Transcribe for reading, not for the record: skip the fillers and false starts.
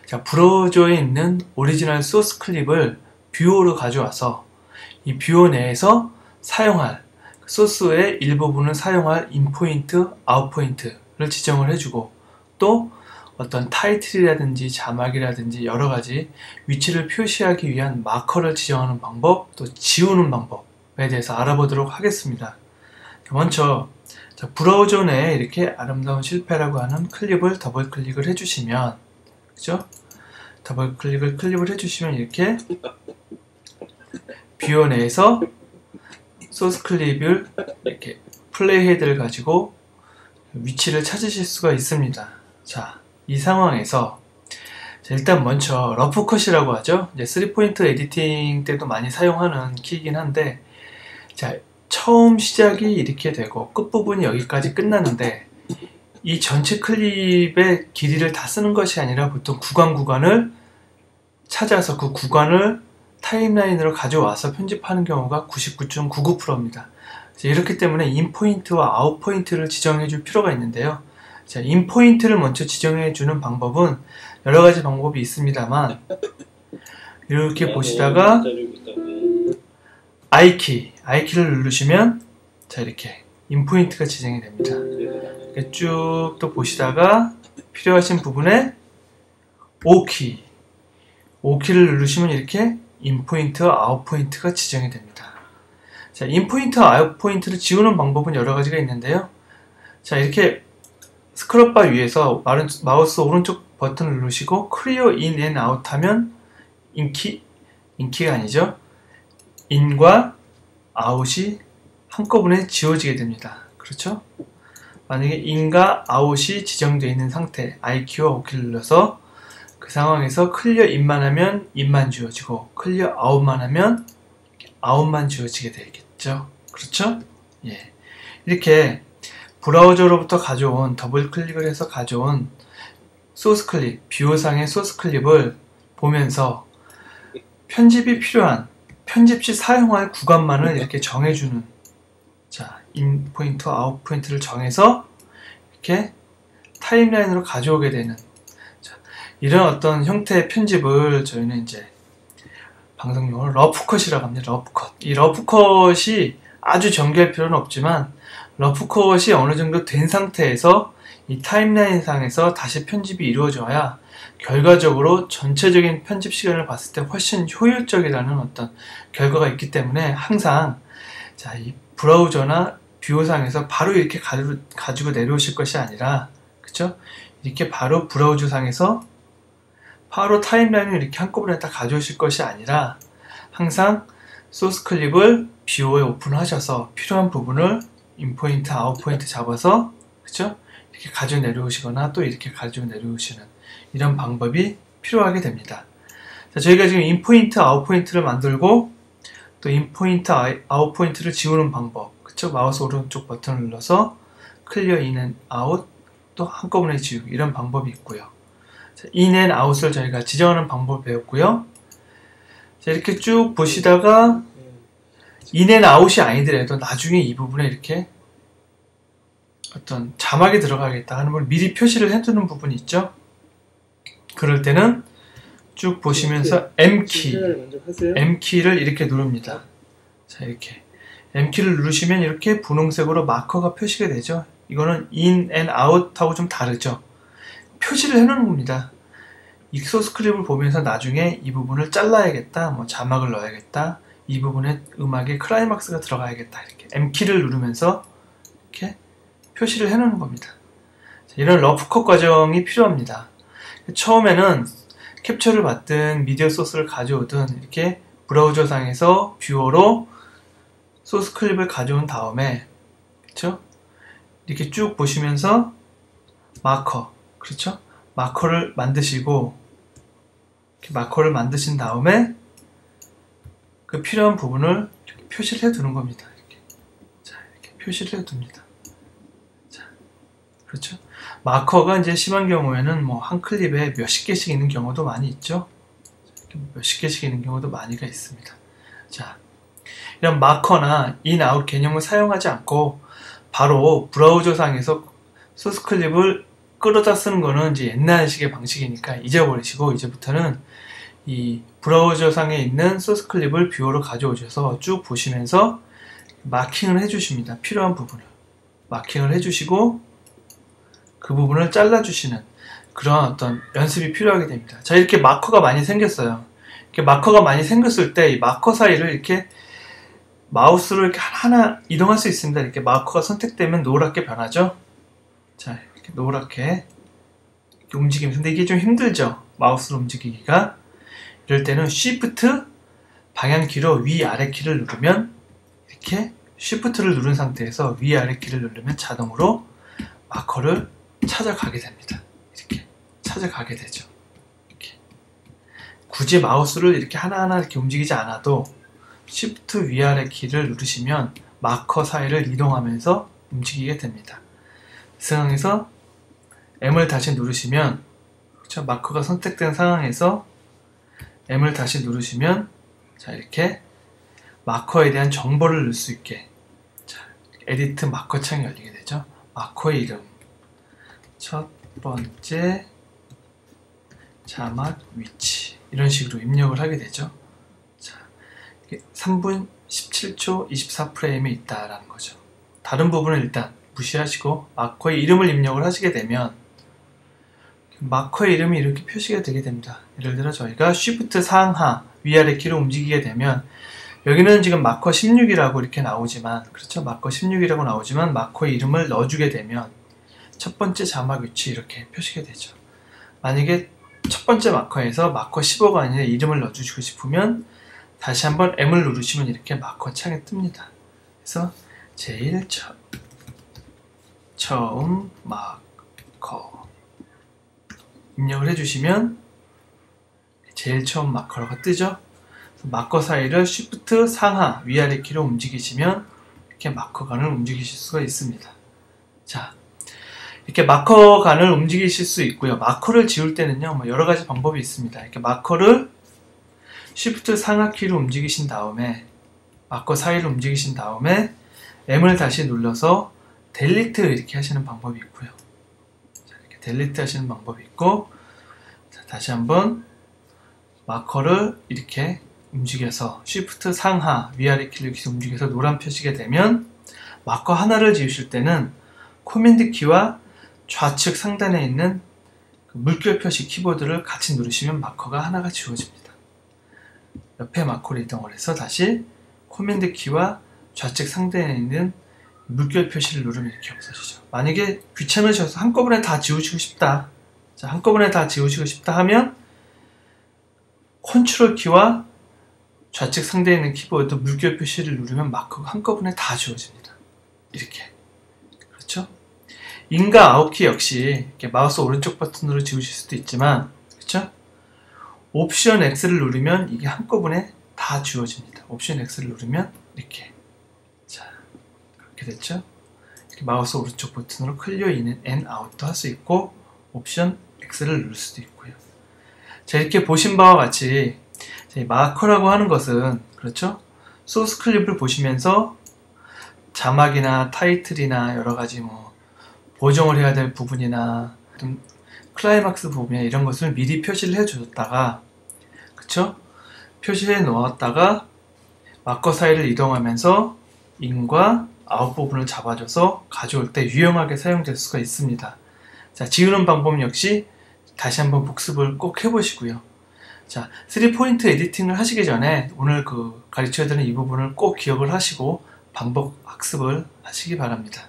자, 브라우저에 있는 오리지널 소스 클립을 뷰어로 가져와서 이 뷰어 내에서 사용할 소스의 일부분을 사용할 인포인트, 아웃포인트를 지정을 해주고 또 어떤 타이틀이라든지 자막이라든지 여러가지 위치를 표시하기 위한 마커를 지정하는 방법, 또 지우는 방법에 대해서 알아보도록 하겠습니다. 먼저 브라우저 내에 이렇게 아름다운 실패라고 하는 클립을 더블 클릭을 해주시면, 그죠? 더블 클릭을 해주시면 이렇게 뷰어 내에서 소스 클립을 이렇게 플레이 헤드를 가지고 위치를 찾으실 수가 있습니다. 자, 이 상황에서 일단 먼저 러프컷이라고 하죠. 이제 3포인트 에디팅 때도 많이 사용하는 키이긴 한데, 자, 처음 시작이 이렇게 되고 끝부분이 여기까지 끝났는데 이 전체 클립의 길이를 다 쓰는 것이 아니라 보통 구간을 찾아서 그 구간을 타임라인으로 가져와서 편집하는 경우가 99.99%입니다. 이렇기 때문에 인포인트와 아웃포인트를 지정해 줄 필요가 있는데요. 자, 인포인트를 먼저 지정해 주는 방법은 여러 가지 방법이 있습니다만, 이렇게 보시다가 I키를 누르시면 자, 이렇게 인포인트가 지정이 됩니다. 이렇게 쭉 또 보시다가 필요하신 부분에 O키를 누르시면 이렇게 인포인트와 아웃포인트가 지정이 됩니다. 자, 인포인트와 아웃포인트를 지우는 방법은 여러 가지가 있는데요. 자, 이렇게 스크롤바 위에서 마우스 오른쪽 버튼을 누르시고 클리어 인 앤 아웃 하면 인키가 아니죠. 인과 아웃이 한꺼번에 지워지게 됩니다. 그렇죠? 만약에 인과 아웃이 지정되어 있는 상태, I키와 O키를 눌러서 그 상황에서 클리어 인만 하면 인만 지워지고 클리어 아웃만 하면 아웃만 지워지게 되겠죠. 그렇죠? 예. 이렇게 브라우저로부터 가져온, 더블 클릭을 해서 가져온 소스 클립, 뷰어상의 소스 클립을 보면서 편집이 필요한, 편집 시 사용할 구간만을 이렇게 정해주는, 자, 인포인트, 아웃포인트를 정해서 이렇게 타임라인으로 가져오게 되는, 자, 이런 어떤 형태의 편집을 저희는 이제 방송용어로 러프컷이라고 합니다. 러프컷. 이 러프컷이 아주 정교할 필요는 없지만 러프컷이 어느 정도 된 상태에서 이 타임라인 상에서 다시 편집이 이루어져야 결과적으로 전체적인 편집 시간을 봤을 때 훨씬 효율적이라는 어떤 결과가 있기 때문에 항상 자, 이 브라우저나 뷰어상에서 바로 이렇게 가지고 내려오실 것이 아니라, 그쵸? 이렇게 바로 브라우저 상에서 바로 타임라인을 이렇게 한꺼번에 다 가져오실 것이 아니라 항상 소스 클립을 뷰어에 오픈하셔서 필요한 부분을 인포인트, 아웃포인트 잡아서, 그쵸? 이렇게 가지고 내려오시거나 또 이렇게 가지고 내려오시는 이런 방법이 필요하게 됩니다. 자, 저희가 지금 인포인트, 아웃포인트를 만들고 또 인포인트, 아웃포인트를 지우는 방법, 그쵸? 마우스 오른쪽 버튼을 눌러서 클리어 인 앤 아웃, 또 한꺼번에 지우기, 이런 방법이 있고요. 자, 인 앤 아웃을 저희가 지정하는 방법을 배웠고요. 자, 이렇게 쭉 보시다가 인 앤 아웃이 아니더라도 나중에 이 부분에 이렇게 어떤 자막이 들어가겠다 하는 걸 미리 표시를 해두는 부분이 있죠. 그럴 때는 쭉 보시면서 M키를 이렇게 누릅니다. 자, 이렇게 M키를 누르시면 이렇게 분홍색으로 마커가 표시가 되죠. 이거는 in and out 하고 좀 다르죠. 표시를 해놓는 겁니다. 이 소스 클립을 보면서 나중에 이 부분을 잘라야겠다, 뭐 자막을 넣어야겠다, 이 부분에 음악에 클라이막스가 들어가야겠다, 이렇게 M키를 누르면서 이렇게 표시를 해놓는 겁니다. 자, 이런 러프컷 과정이 필요합니다. 처음에는 캡처를 받든 미디어 소스를 가져오든 이렇게 브라우저 상에서 뷰어로 소스 클립을 가져온 다음에, 그렇죠? 이렇게 쭉 보시면서 마커, 그렇죠? 마커를 만드시고, 이렇게 마커를 만드신 다음에 그 필요한 부분을 이렇게 표시를 해두는 겁니다. 이렇게. 자, 이렇게 표시를 해둡니다. 자, 그렇죠? 마커가 이제 심한 경우에는 뭐 한 클립에 몇십 개씩 있는 경우도 많이 있죠. 몇십 개씩 있는 경우도 많이가 있습니다. 자, 이런 마커나 인, 아웃 개념을 사용하지 않고 바로 브라우저 상에서 소스 클립을 끌어다 쓰는 거는 이제 옛날식의 방식이니까 잊어버리시고, 이제부터는 이 브라우저 상에 있는 소스 클립을 뷰어로 가져오셔서 쭉 보시면서 마킹을 해주십니다. 필요한 부분을 마킹을 해주시고 그 부분을 잘라주시는 그런 어떤 연습이 필요하게 됩니다. 자, 이렇게 마커가 많이 생겼어요. 이렇게 마커가 많이 생겼을 때 이 마커 사이를 이렇게 마우스로 이렇게 하나하나 이동할 수 있습니다. 이렇게 마커가 선택되면 노랗게 변하죠. 자, 이렇게 노랗게 이렇게 움직이면서, 근데 이게 좀 힘들죠, 마우스로 움직이기가. 이럴 때는 Shift 방향키로 위아래 키를 누르면, 이렇게 Shift를 누른 상태에서 위아래 키를 누르면 자동으로 마커를 찾아가게 됩니다. 이렇게 찾아가게 되죠. 이렇게. 굳이 마우스를 이렇게 하나하나 이렇게 움직이지 않아도 Shift 위아래 키를 누르시면 마커 사이를 이동하면서 움직이게 됩니다. 이 상황에서 M을 다시 누르시면, 그렇죠? 마커가 선택된 상황에서 M을 다시 누르시면, 자, 이렇게 마커에 대한 정보를 넣을 수 있게, 자, 에디트 마커 창이 열리게 되죠. 마커의 이름, 첫 번째 자막 위치, 이런 식으로 입력을 하게 되죠. 자, 3분 17초 24프레임이 있다라는 거죠. 다른 부분은 일단 무시하시고 마커의 이름을 입력을 하시게 되면 마커의 이름이 이렇게 표시가 되게 됩니다. 예를 들어 저희가 Shift 상하 위아래 키로 움직이게 되면, 여기는 지금 마커 16이라고 이렇게 나오지만, 그렇죠? 마커 16이라고 나오지만 마커의 이름을 넣어주게 되면 첫 번째 자막 위치 이렇게 표시가 되죠. 만약에 첫 번째 마커에서 마커 15가 아니라 이름을 넣어주시고 싶으면 다시 한번 M을 누르시면 이렇게 마커 창에 뜹니다. 그래서 제일 처음 마커 입력을 해주시면 제일 처음 마커가 뜨죠. 마커 사이를 Shift 상하 위아래 키로 움직이시면 이렇게 마커간을 움직이실 수가 있습니다. 자, 이렇게 마커간을 움직이실 수 있고요. 마커를 지울 때는요, 뭐 여러 가지 방법이 있습니다. 이렇게 마커를 Shift 상하 키로 움직이신 다음에 마커 사이를 움직이신 다음에 M을 다시 눌러서 델리트 이렇게 하시는 방법이 있고요. 자, 이렇게 델리트 하시는 방법이 있고, 자, 다시 한번 마커를 이렇게 움직여서 Shift 상하 위아래 키를 이렇게 움직여서 노란 표시가 되면, 마커 하나를 지우실 때는 코맨드 키와 좌측 상단에 있는 그 물결 표시 키보드를 같이 누르시면 마커가 하나가 지워집니다. 옆에 마커로 이동을 해서 다시 코맨드 키와 좌측 상단에 있는 물결 표시를 누르면 이렇게 없어지죠. 만약에 귀찮으셔서 한꺼번에 다 지우시고 싶다, 자, 한꺼번에 다 지우시고 싶다 하면 컨트롤 키와 좌측 상단에 있는 키보드 물결 표시를 누르면 마커가 한꺼번에 다 지워집니다. 이렇게. 그렇죠? 인과 아웃키 역시 이렇게 마우스 오른쪽 버튼으로 지우실 수도 있지만, 그렇죠? 옵션 X를 누르면 이게 한꺼번에 다 지워집니다. 옵션 X를 누르면 이렇게. 자, 그렇게 됐죠? 이렇게 마우스 오른쪽 버튼으로 클리어 인 앤 아웃도 할 수 있고, 옵션 X를 누를 수도 있고요. 자, 이렇게 보신 바와 같이 마커라고 하는 것은, 그렇죠? 소스 클립을 보시면서 자막이나 타이틀이나 여러가지 뭐 보정을 해야 될 부분이나 클라이막스 부분이나 이런 것을 미리 표시를 해줬다가, 그쵸? 표시해 놓았다가 마커 사이를 이동하면서 인과 아웃 부분을 잡아줘서 가져올 때 유용하게 사용될 수가 있습니다. 자, 지우는 방법 역시 다시 한번 복습을 꼭 해보시고요. 자, 3포인트 에디팅을 하시기 전에 오늘 가르쳐드리는 이 부분을 꼭 기억을 하시고 반복 학습을 하시기 바랍니다.